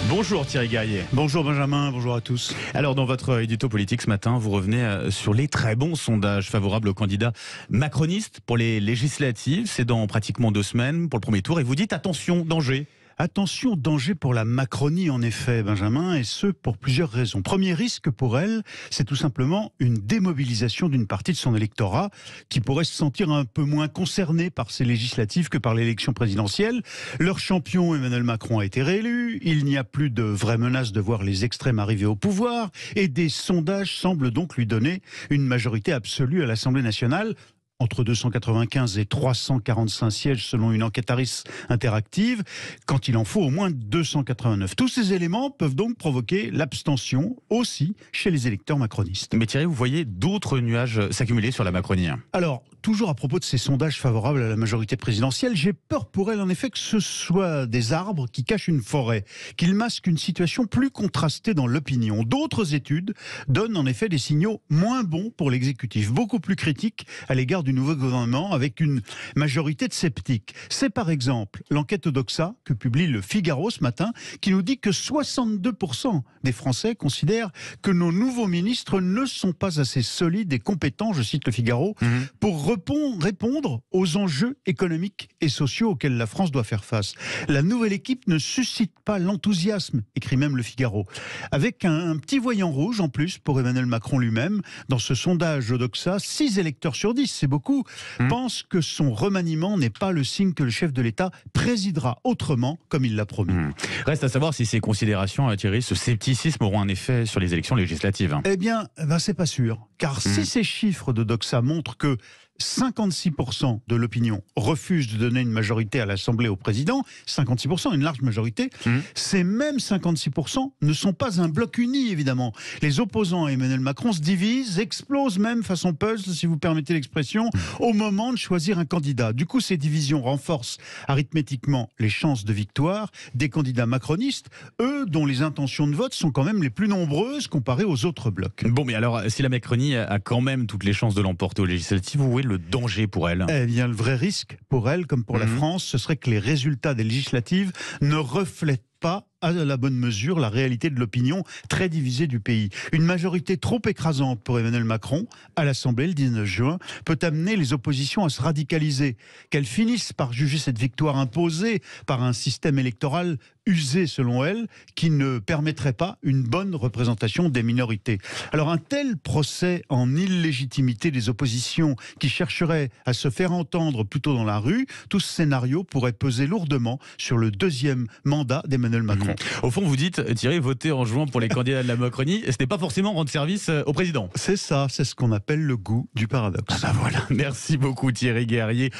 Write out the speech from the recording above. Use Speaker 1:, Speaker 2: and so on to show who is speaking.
Speaker 1: Bonjour Thierry Guerrier.
Speaker 2: Bonjour Benjamin, bonjour à tous.
Speaker 1: Alors dans votre édito politique ce matin, vous revenez sur les très bons sondages favorables aux candidats macronistes pour les législatives. C'est dans pratiquement 2 semaines pour le premier tour et vous dites attention, danger.
Speaker 2: Attention, danger pour la Macronie en effet, Benjamin, et ce pour plusieurs raisons. Premier risque pour elle, c'est tout simplement une démobilisation d'une partie de son électorat qui pourrait se sentir un peu moins concerné par ces législatives que par l'élection présidentielle. Leur champion Emmanuel Macron a été réélu, il n'y a plus de vraie menace de voir les extrêmes arriver au pouvoir et des sondages semblent donc lui donner une majorité absolue à l'Assemblée nationale. Entre 295 et 345 sièges selon une enquête Harris interactive, quand il en faut au moins 289. Tous ces éléments peuvent donc provoquer l'abstention aussi chez les électeurs macronistes.
Speaker 1: Mais Thierry, vous voyez d'autres nuages s'accumuler sur la Macronie.
Speaker 2: Alors, toujours à propos de ces sondages favorables à la majorité présidentielle, j'ai peur pour elle en effet que ce soit des arbres qui cachent une forêt, qu'ils masquent une situation plus contrastée dans l'opinion. D'autres études donnent en effet des signaux moins bons pour l'exécutif, beaucoup plus critiques à l'égard du nouveau gouvernement, avec une majorité de sceptiques. C'est par exemple l'enquête Odoxa que publie le Figaro ce matin, qui nous dit que 62% des Français considèrent que nos nouveaux ministres ne sont pas assez solides et compétents, je cite le Figaro, pour répondre aux enjeux économiques et sociaux auxquels la France doit faire face. La nouvelle équipe ne suscite pas l'enthousiasme, écrit même le Figaro. Avec un petit voyant rouge en plus pour Emmanuel Macron lui-même. Dans ce sondage Odoxa, 6 électeurs sur 10, c'est beaucoup, pensent que son remaniement n'est pas le signe que le chef de l'État présidera autrement comme il l'a promis.
Speaker 1: Reste à savoir si ces considérations, Thierry, ce scepticisme auront un effet sur les élections législatives.
Speaker 2: Eh bien, c'est pas sûr. Car si ces chiffres de Doxa montrent que 56% de l'opinion refuse de donner une majorité à l'Assemblée au président, 56%, une large majorité, ces mêmes 56% ne sont pas un bloc uni, évidemment. Les opposants à Emmanuel Macron se divisent, explosent même façon puzzle, si vous permettez l'expression, au moment de choisir un candidat. Du coup, ces divisions renforcent arithmétiquement les chances de victoire des candidats macronistes, eux dont les intentions de vote sont quand même les plus nombreuses comparées aux autres blocs.
Speaker 1: Bon, mais alors, si la Macronie a quand même toutes les chances de l'emporter aux législatives, vous voyez le danger pour elle?
Speaker 2: Eh bien, le vrai risque pour elle, comme pour la France, ce serait que les résultats des législatives ne reflètent pas à la bonne mesure la réalité de l'opinion très divisée du pays. Une majorité trop écrasante pour Emmanuel Macron à l'Assemblée le 19 juin peut amener les oppositions à se radicaliser, qu'elles finissent par juger cette victoire imposée par un système électoral usé selon elle, qui ne permettrait pas une bonne représentation des minorités. Alors un tel procès en illégitimité des oppositions qui chercheraient à se faire entendre plutôt dans la rue, tout ce scénario pourrait peser lourdement sur le deuxième mandat d'Emmanuel Macron.
Speaker 1: Au fond, vous dites, Thierry, voter en jouant pour les candidats de la Macronie, ce n'est pas forcément rendre service au président.
Speaker 2: C'est ça, c'est ce qu'on appelle le goût du paradoxe.
Speaker 1: Ah bah voilà, merci beaucoup Thierry Guerrier.